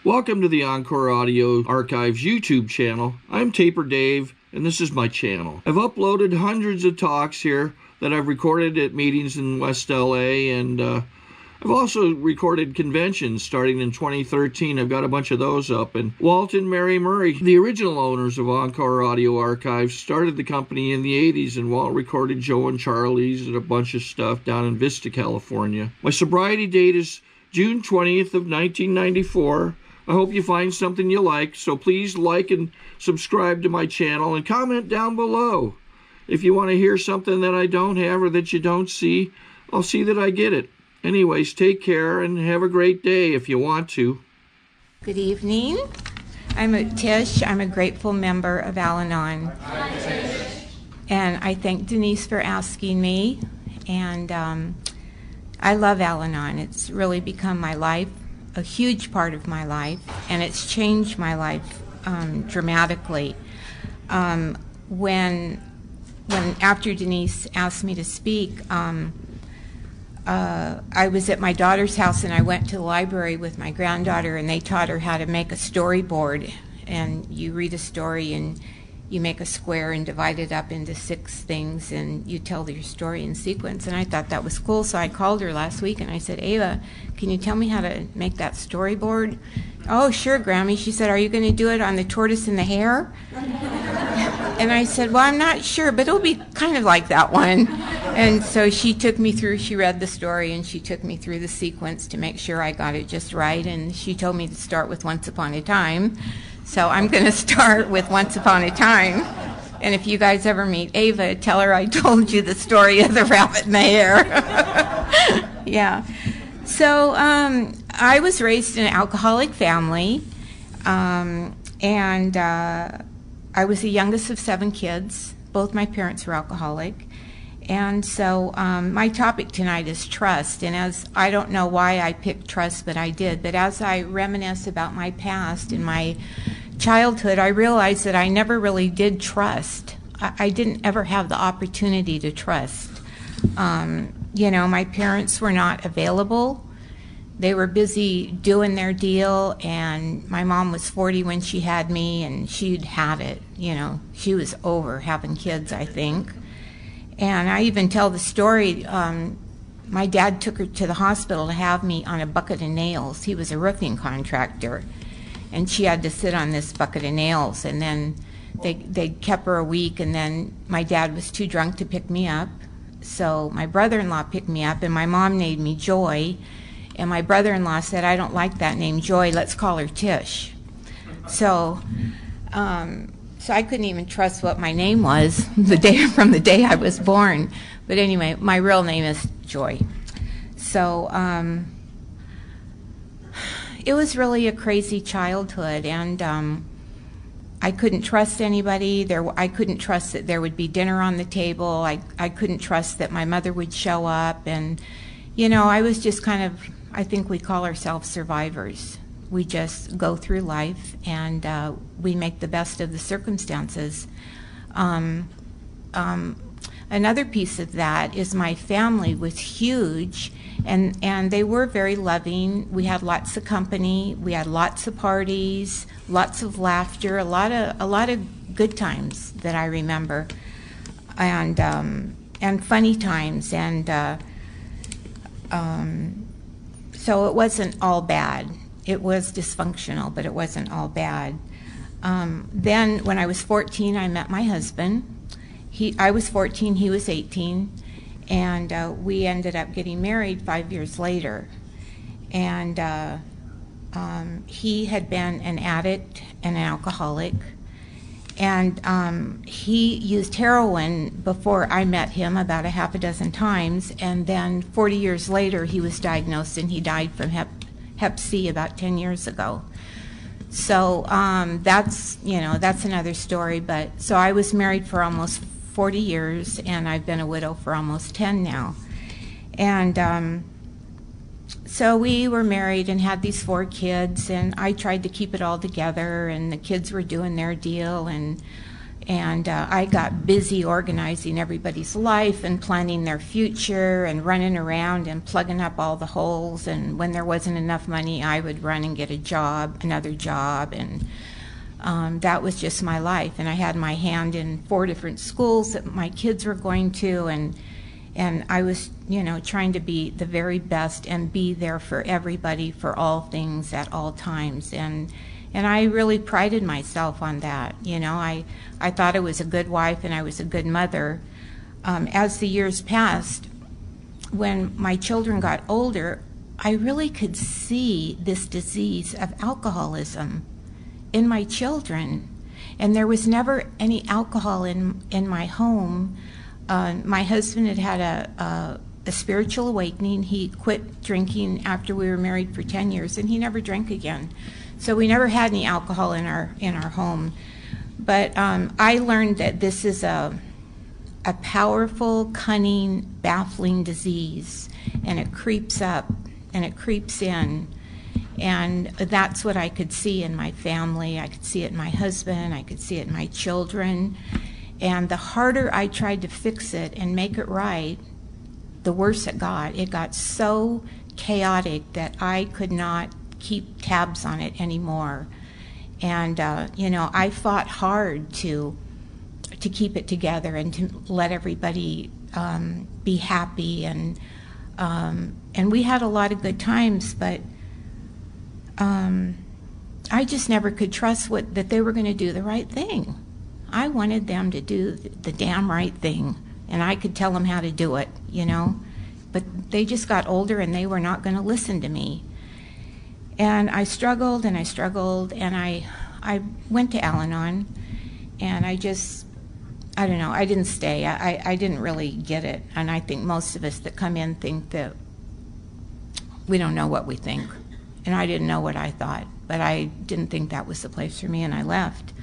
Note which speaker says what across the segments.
Speaker 1: Welcome to the Encore Audio Archives YouTube channel. I'm Taper Dave, and this is my channel. I've uploaded hundreds of talks here that I've recorded at meetings in West LA, and I've also recorded conventions starting in 2013. I've got a bunch of those up. And Walt and Mary Murray, the original owners of Encore Audio Archives, started the company in the 80s, and Walt recorded Joe and Charlie's and a bunch of stuff down in Vista, California. My sobriety date is June 20th of 1994. I hope you find something you like, so please like and subscribe to my channel and comment down below. If you want to hear something that I don't have or that you don't see, I'll see that I get it. Anyways, take care and have a great day if you want to.
Speaker 2: Good evening. I'm Tish. I'm a grateful member of Alanon.
Speaker 3: Hi, Tish.
Speaker 2: And I thank Denise for asking me. And I love Alanon. It's really become my life, a huge part of my life, and it's changed my life dramatically. When after Denise asked me to speak, I was at my daughter's house, and I went to the library with my granddaughter, and they taught her how to make a storyboard. And you read a story, and you make a square and divide it up into 6 things, and you tell your story in sequence. And I thought that was cool, so I called her last week, and I said, Ava, can you tell me how to make that storyboard? Oh, sure, Grammy. She said, are you going to do it on the tortoise and the hare? And I said, well, I'm not sure, but it'll be kind of like that one. And so she took me through, she read the story, and she took me through the sequence to make sure I got it just right. And she told me to start with Once Upon a Time. So I'm going to start with Once Upon a Time. And if you guys ever meet Ava, tell her I told you the story of the rabbit and the hare. Yeah. So I was raised in an alcoholic family, and I was the youngest of 7 kids. Both my parents were alcoholic. And so my topic tonight is trust. And as I don't know why I picked trust, but I did. But as I reminisce about my past and my childhood, I realized that I never really did trust. I didn't ever have the opportunity to trust. You know, my parents were not available. They were busy doing their deal, and my mom was 40 when she had me, and she'd had it. You know, she was over having kids, I think. And I even tell the story, my dad took her to the hospital to have me on a bucket of nails. He was a roofing contractor, and she had to sit on this bucket of nails. And then they kept her a week, and then my dad was too drunk to pick me up. So my brother-in-law picked me up, and my mom named me Joy. And my brother-in-law said, I don't like that name, Joy, let's call her Tish. So I couldn't even trust what my name was from the day I was born. But anyway, my real name is Joy. So it was really a crazy childhood, and I couldn't trust anybody. I couldn't trust that there would be dinner on the table. I couldn't trust that my mother would show up. And, you know, I was just kind of, I think we call ourselves survivors. We just go through life, and we make the best of the circumstances. Another piece of that is my family was huge, and they were very loving. We had lots of company. We had lots of parties, lots of laughter, a lot of good times that I remember, and funny times, and so it wasn't all bad. It was dysfunctional, but it wasn't all bad. Then when I was 14, I met my husband. I was 14, he was 18, and we ended up getting married 5 years later. And he had been an addict and an alcoholic, and he used heroin before I met him about a half a dozen times, and then 40 years later he was diagnosed, and he died from Hep C about 10 years ago. So that's another story. But so I was married for almost 40 years, and I've been a widow for almost 10 now. And so we were married and had these 4 kids, and I tried to keep it all together, and the kids were doing their deal, and And I got busy organizing everybody's life and planning their future and running around and plugging up all the holes. And when there wasn't enough money, I would run and get a job, another job. And that was just my life. And I had my hand in 4 different schools that my kids were going to. And I was, you know, trying to be the very best and be there for everybody, for all things at all times. And I really prided myself on that. You know, I thought I was a good wife and I was a good mother. As the years passed, when my children got older, I really could see this disease of alcoholism in my children. And there was never any alcohol in my home. My husband had a spiritual awakening. He quit drinking after we were married for 10 years, and he never drank again. So we never had any alcohol in our home. But I learned that this is a powerful, cunning, baffling disease, and it creeps up and it creeps in. And that's what I could see in my family. I could see it in my husband. I could see it in my children. And the harder I tried to fix it and make it right, the worse it got. It got so chaotic that I could not keep tabs on it anymore. And you know, I fought hard to keep it together and to let everybody be happy, and we had a lot of good times, but I just never could trust that they were going to do the right thing. I wanted them to do the damn right thing, and I could tell them how to do it, you know, but they just got older and they were not going to listen to me. And I struggled and I struggled, and I went to Alanon, and I don't know, I didn't stay. I didn't really get it. And I think most of us that come in think that we don't know what we think. And I didn't know what I thought, but I didn't think that was the place for me, and I left.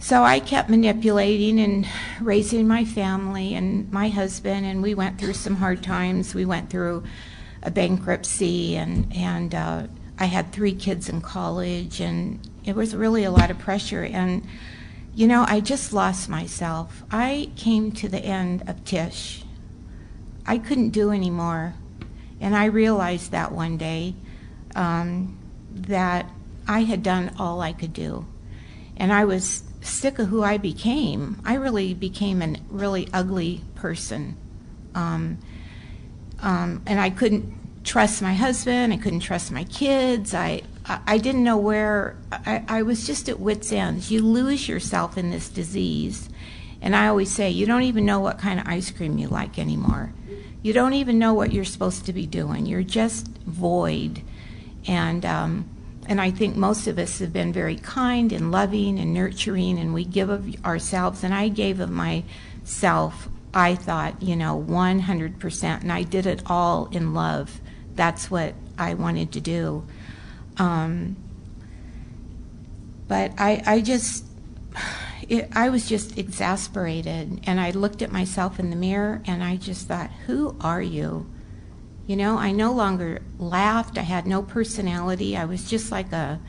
Speaker 2: So I kept manipulating and raising my family and my husband, and we went through some hard times. We went through a bankruptcy, and I had 3 kids in college, and it was really a lot of pressure. And you know, I just lost myself. I came to the end of Tish. I couldn't do anymore, and I realized that one day that I had done all I could do, and I was sick of who I became. I really became a really ugly person. And I couldn't trust my husband, I couldn't trust my kids, I didn't know where, I was just at wit's end. You lose yourself in this disease, and I always say, you don't even know what kind of ice cream you like anymore. You don't even know what you're supposed to be doing. You're just void. And I think most of us have been very kind and loving and nurturing, and we give of ourselves, and I gave of myself, I thought, you know, 100%, and I did it all in love. That's what I wanted to do. But I was just exasperated, and I looked at myself in the mirror, and I just thought, who are you? You know, I no longer laughed. I had no personality. I was just like a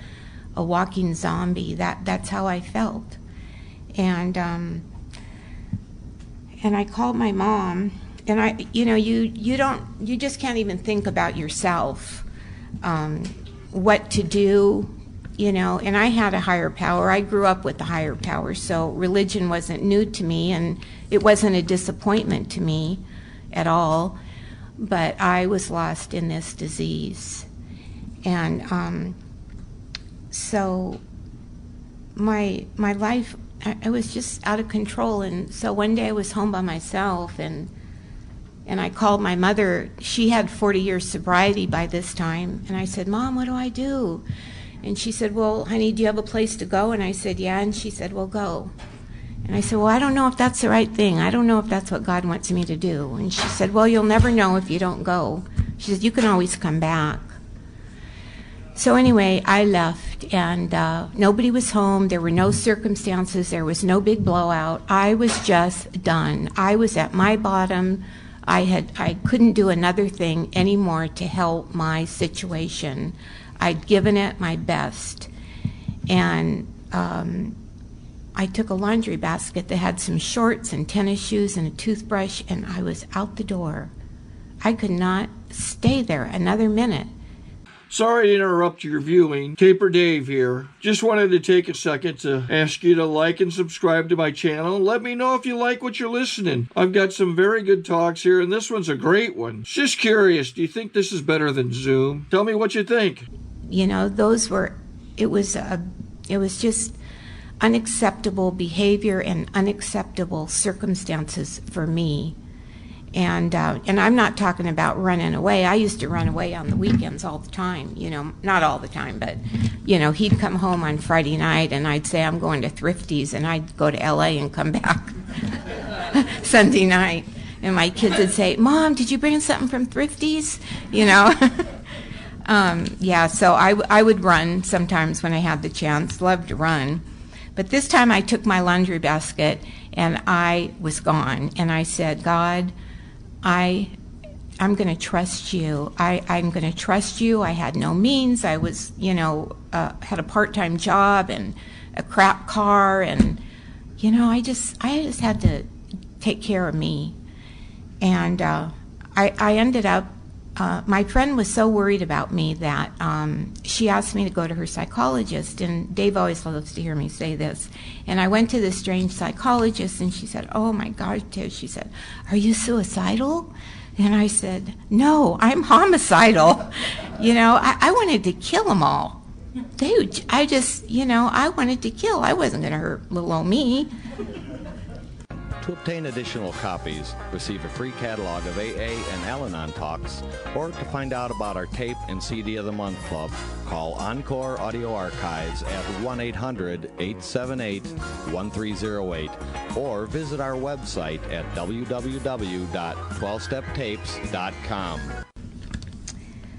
Speaker 2: walking zombie. That's how I felt. And I called my mom, and you just can't even think about yourself, what to do, you know. And I had a higher power. I grew up with a higher power, so religion wasn't new to me, and it wasn't a disappointment to me at all. But I was lost in this disease. And so my life, I was just out of control. And so one day I was home by myself, and I called my mother. She had 40 years sobriety by this time. And I said, Mom, what do I do? And she said, well, honey, do you have a place to go? And I said, yeah. And she said, well, go. And I said, well, I don't know if that's the right thing. I don't know if that's what God wants me to do. And she said, well, you'll never know if you don't go. She said, you can always come back. So anyway, I left, and nobody was home. There were no circumstances. There was no big blowout. I was just done. I was at my bottom. I couldn't do another thing anymore to help my situation. I'd given it my best. And I took a laundry basket that had some shorts and tennis shoes and a toothbrush, and I was out the door. I could not stay there another minute.
Speaker 1: Sorry to interrupt your viewing. Taper Dave here. Just wanted to take a second to ask you to like and subscribe to my channel. Let me know if you like what you're listening. I've got some very good talks here, and this one's a great one. Just curious, do you think this is better than Zoom? Tell me what you think.
Speaker 2: You know, it was just unacceptable behavior and unacceptable circumstances for me. And I'm not talking about running away. I used to run away on the weekends all the time, you know, not all the time, but, you know, he'd come home on Friday night and I'd say, I'm going to Thrifty's, and I'd go to LA and come back Sunday night. And my kids would say, Mom, did you bring something from Thrifty's? You know? Yeah, so I would run sometimes when I had the chance, loved to run. But this time I took my laundry basket and I was gone. And I said, God, I'm going to trust you. I'm going to trust you. I had no means. I was, you know, had a part-time job and a crap car. And, you know, I just had to take care of me. And I ended up, my friend was so worried about me that she asked me to go to her psychologist, and Dave always loves to hear me say this. And I went to this strange psychologist, and she said, oh my gosh, Tish, she said, are you suicidal? And I said, no, I'm homicidal. You know, I wanted to kill them all. Dude, I just, you know, I wanted to kill. I wasn't going to hurt little old me.
Speaker 3: To obtain additional copies, receive a free catalog of AA and Alanon talks, or to find out about our tape and CD of the Month Club, call Encore Audio Archives at 1-800-878-1308, or visit our website at www.12steptapes.com.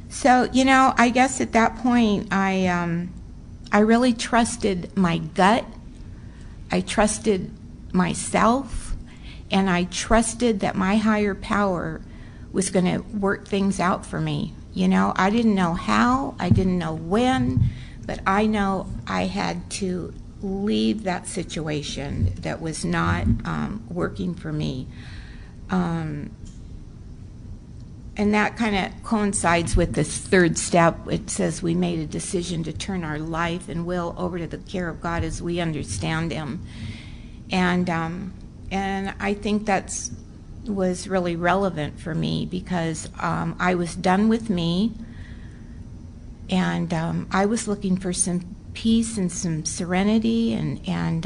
Speaker 2: So, you know, I guess at that point, I really trusted my gut. I trusted myself. And I trusted that my higher power was going to work things out for me. You know, I didn't know how, I didn't know when, but I know I had to leave that situation that was not working for me. And that kind of coincides with this third step. It says we made a decision to turn our life and will over to the care of God as we understand Him. And I think that was really relevant for me because I was done with me, and I was looking for some peace and some serenity and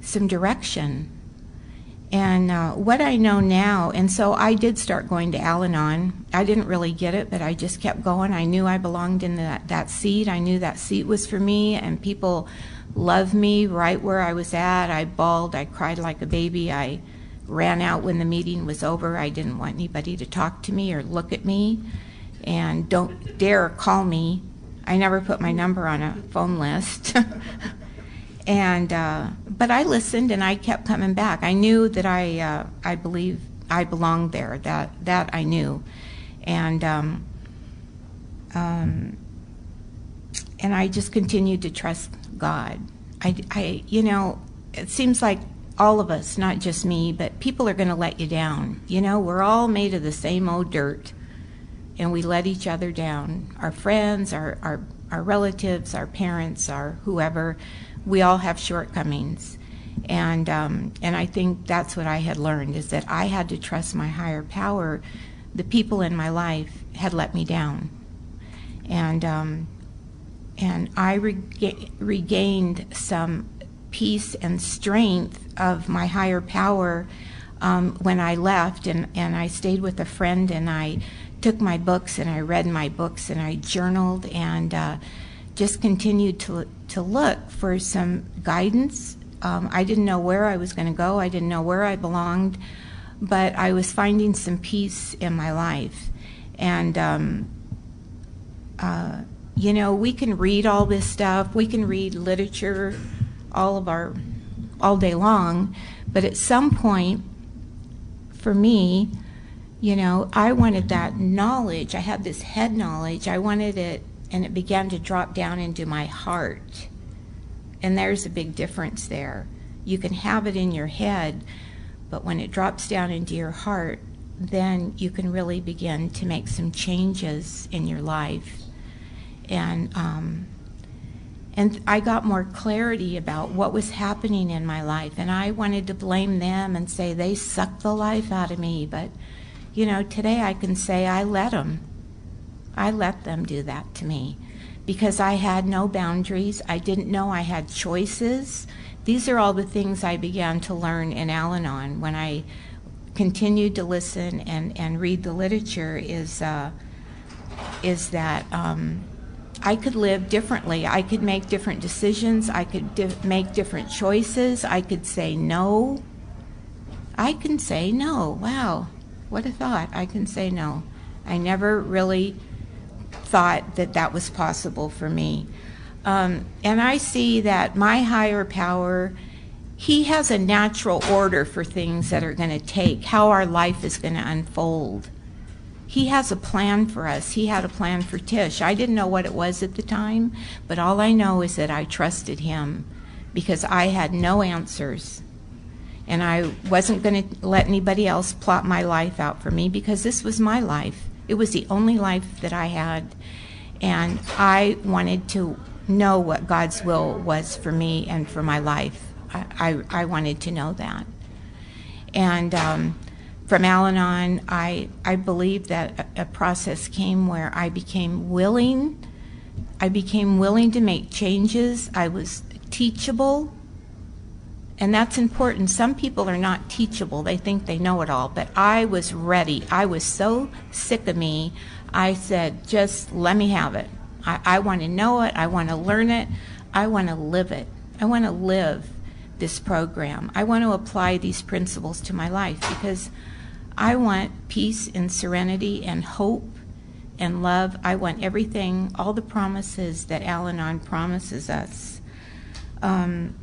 Speaker 2: some direction. And what I know now, and so I did start going to Alanon. I didn't really get it, but I just kept going. I knew I belonged in that seat. I knew that seat was for me, and people loved me right where I was at. I bawled, I cried like a baby. I ran out when the meeting was over. I didn't want anybody to talk to me or look at me. And don't dare call me. I never put my number on a phone list. And but I listened and I kept coming back. I knew that I believe I belonged there. That I knew. And I just continued to trust God. You know, it seems like all of us, not just me, but people are going to let you down. You know, we're all made of the same old dirt, and we let each other down. Our friends, our relatives, our parents, our whoever, we all have shortcomings. And I think that's what I had learned, is that I had to trust my higher power. The people in my life had let me down. And I regained some peace and strength of my higher power when I left, and I stayed with a friend, and I took my books and I read my books and I journaled and just continued to look for some guidance. I didn't know where I was going to go. I didn't know where I belonged, but I was finding some peace in my life. And you know, we can read all this stuff. We can read literature all day long, but at some point, for me, you know, I wanted that knowledge. I had this head knowledge. I wanted it, and it began to drop down into my heart. And there's a big difference there. You can have it in your head, but when it drops down into your heart, then you can really begin to make some changes in your life. And I got more clarity about what was happening in my life. And I wanted to blame them and say they sucked the life out of me. But, you know, today I can say I let them. I let them do that to me because I had no boundaries. I didn't know I had choices. These are all the things I began to learn in Alanon when I continued to listen and read the literature is that I could live differently. I could make different decisions. I could make different choices. I could say no. I can say no. Wow, what a thought. I can say no. I never really thought that that was possible for me. And I see that my higher power, he has a natural order for things that are going to take, how our life is going to unfold. He has a plan for us. He had a plan for Tish. I didn't know what it was at the time, but all I know is that I trusted him because I had no answers. And I wasn't going to let anybody else plot my life out for me because this was my life. It was the only life that I had. And I wanted to know what God's will was for me and for my life. I wanted to know that. And from Alanon, I believe that a process came where I became willing. I became willing to make changes. I was teachable. And that's important. Some people are not teachable. They think they know it all. But I was ready. I was so sick of me. I said, just let me have it. I want to know it. I want to learn it. I want to live it. I want to live this program. I want to apply these principles to my life because I want peace and serenity and hope and love. I want everything, all the promises that Alanon promises us. And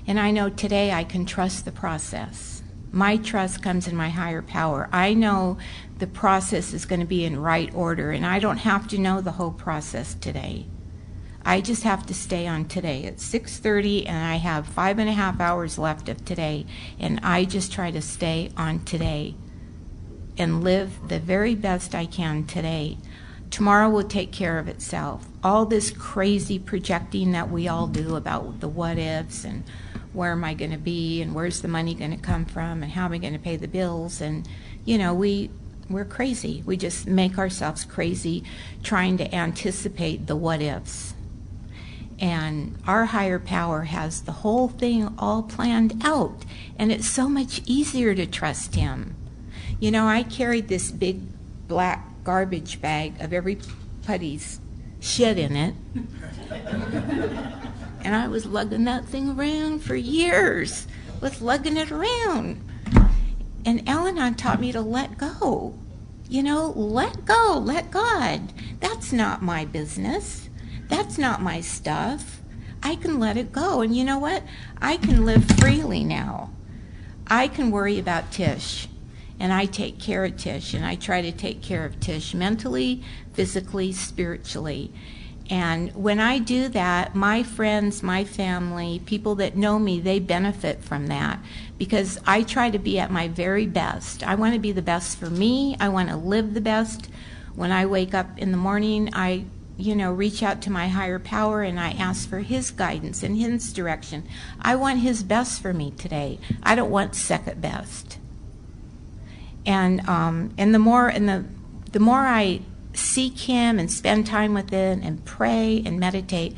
Speaker 2: I know today I can trust the process. My trust comes in my higher power. I know the process is going to be in right order, and I don't have to know the whole process today. I just have to stay on today. It's 6:30, and I have 5.5 hours left of today, and I just try to stay on today and live the very best I can today. Tomorrow will take care of itself. All this crazy projecting that we all do about the what-ifs and where am I going to be and where's the money going to come from and how am I going to pay the bills, and you know, we're crazy. We just make ourselves crazy trying to anticipate the what-ifs. And our higher power has the whole thing all planned out, and it's so much easier to trust him. You know, I carried this big black garbage bag of everybody's shit in it. And I was lugging that thing around for years, lugging it around. And Alanon taught me to let go. You know, let go, let God. That's not my business. That's not my stuff. I can let it go. And you know what? I can live freely now. I can worry about Tish. And I take care of Tish, and I try to take care of Tish mentally, physically, spiritually. And when I do that, my friends, my family, people that know me, they benefit from that because I try to be at my very best. I want to be the best for me. I want to live the best. When I wake up in the morning, I reach out to my higher power and I ask for his guidance and his direction. I want his best for me today. I don't want second best. And the more I seek him and spend time with him and pray and meditate,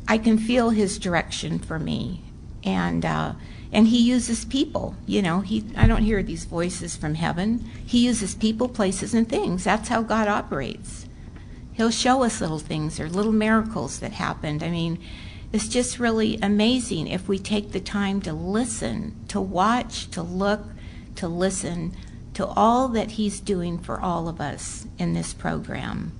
Speaker 2: I can feel his direction for me. And he uses people. You know, I don't hear these voices from heaven. He uses people, places, and things. That's how God operates. He'll show us little things or little miracles that happened. I mean, it's just really amazing if we take the time to listen, to watch, to look, to listen to all that he's doing for all of us in this program.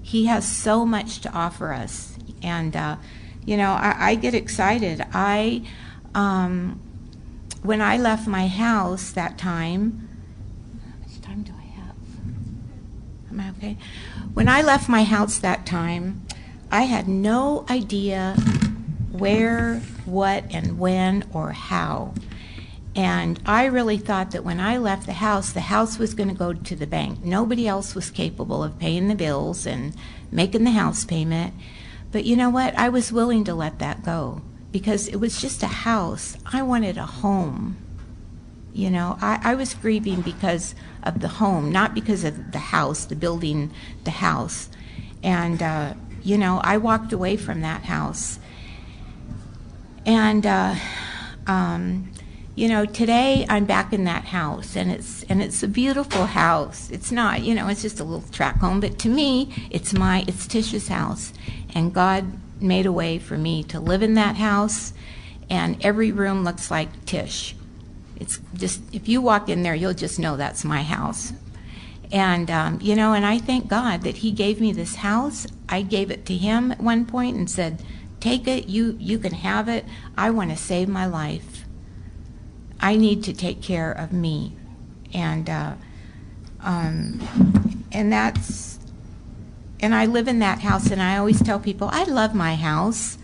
Speaker 2: He has so much to offer us. And, I get excited. When I left my house that time, how much time do I have? Am I okay? When I left my house that time, I had no idea where, what, and when, or how. And I really thought that when I left the house was going to go to the bank. Nobody else was capable of paying the bills and making the house payment. But you know what? I was willing to let that go because it was just a house. I wanted a home. You know, I was grieving because of the home, not because of the house, the building, the house. And, you know, I walked away from that house. And, you know, today I'm back in that house, and it's a beautiful house. It's not, you know, it's just a little tract home, but to me, it's Tish's house, and God made a way for me to live in that house, and every room looks like Tish. It's just, if you walk in there, you'll just know that's my house. And, you know, and I thank God that he gave me this house. I gave it to him at one point and said, take it, you can have it. I want to save my life. I need to take care of me, and I live in that house, and I always tell people I love my house,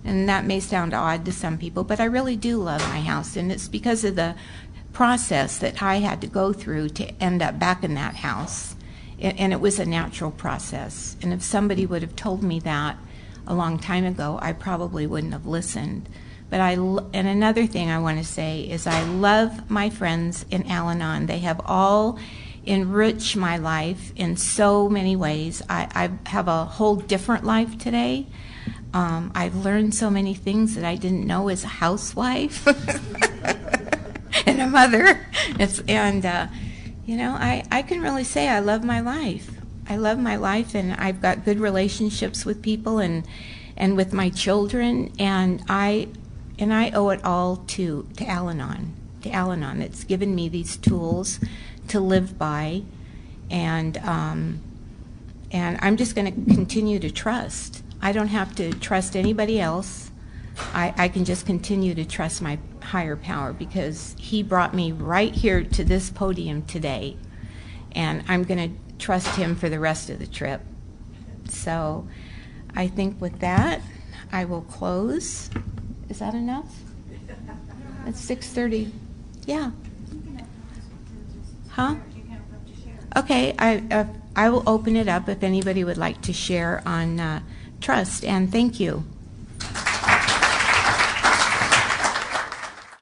Speaker 2: and that may sound odd to some people, but I really do love my house, and it's because of the process that I had to go through to end up back in that house, and it was a natural process, and if somebody would have told me that a long time ago, I probably wouldn't have listened. But and another thing I want to say is I love my friends in Alanon. They have all enriched my life in so many ways. I have a whole different life today. I've learned so many things that I didn't know as a housewife and a mother. You know, I can really say I love my life. I love my life, and I've got good relationships with people and with my children, and I owe it all to Alanon. It's given me these tools to live by, and I'm just going to continue to trust. I don't have to trust anybody else. I can just continue to trust my higher power because he brought me right here to this podium today, and I'm going to trust him for the rest of the trip. So I think with that, I will close. Is that enough? It's 6:30. Yeah. Huh? Okay, I will open it up if anybody would like to share on trust, and thank you.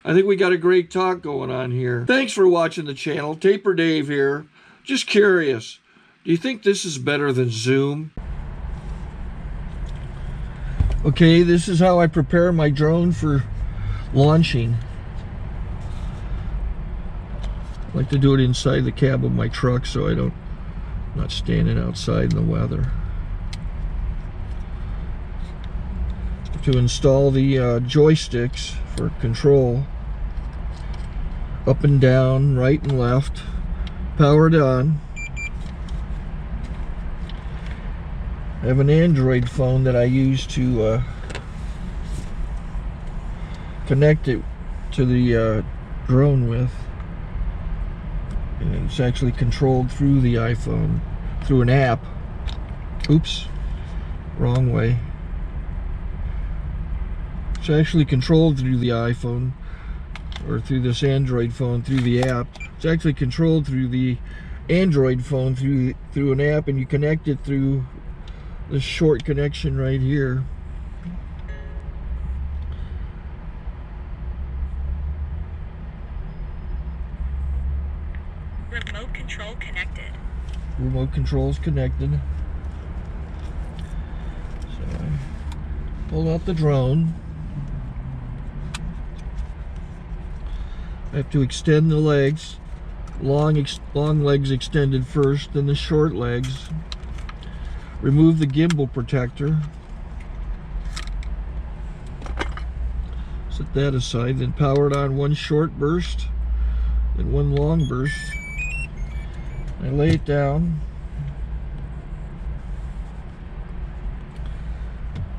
Speaker 1: I think we got a great talk going on here. Thanks for watching the channel. Taper Dave here. Just curious, do you think this is better than Zoom? Okay, this is how I prepare my drone for launching. I like to do it inside the cab of my truck so I'm not standing outside in the weather. To install the joysticks for control, up and down, right and left, powered on. I have an Android phone that I use to connect it to the drone with. And it's actually controlled through the iPhone, through an app. Oops, wrong way. It's actually controlled through the iPhone, or through this Android phone, through the app. It's actually controlled through the Android phone, through an app, and you connect it through this short connection right here.
Speaker 4: Remote control connected.
Speaker 1: Remote control's connected. So I pull out the drone. I have to extend the legs. Long legs extended first, then the short legs. Remove the gimbal protector. Set that aside, then power it on one short burst, then one long burst. I lay it down.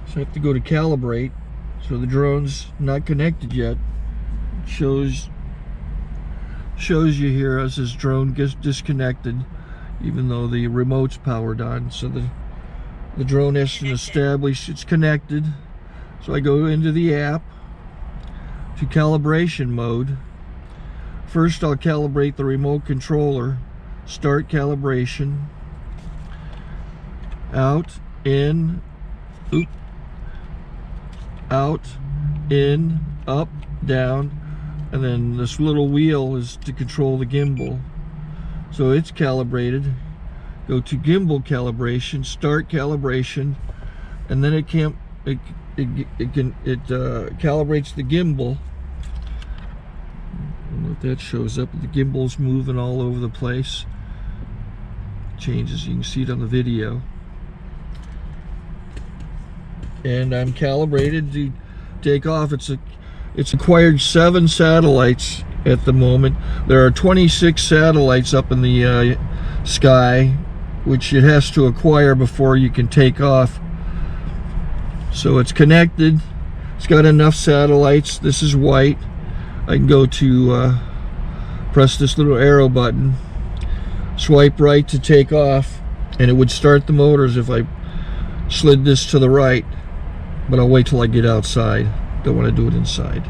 Speaker 1: So I have to go to calibrate. So the drone's not connected yet. It shows you here as this drone gets disconnected. even though the remote's powered on. So the drone has to establish it's connected. So I go into the app to calibration mode. First I'll calibrate the remote controller. Start calibration. Out, in, oop, out, in, up, down, and then this little wheel is to control the gimbal. So it's calibrated. Go to gimbal calibration, start calibration, and then it calibrates the gimbal. I don't know if that shows up. The gimbal's moving all over the place. Changes, you can see it on the video. And I'm calibrated to take off. It's acquired 7 satellites at the moment. There are 26 satellites up in the sky, which it has to acquire before you can take off. So it's connected. It's got enough satellites. This is white. I can go to press this little arrow button, swipe right to take off, and it would start the motors if I slid this to the right. But I'll wait till I get outside. Don't want to do it inside.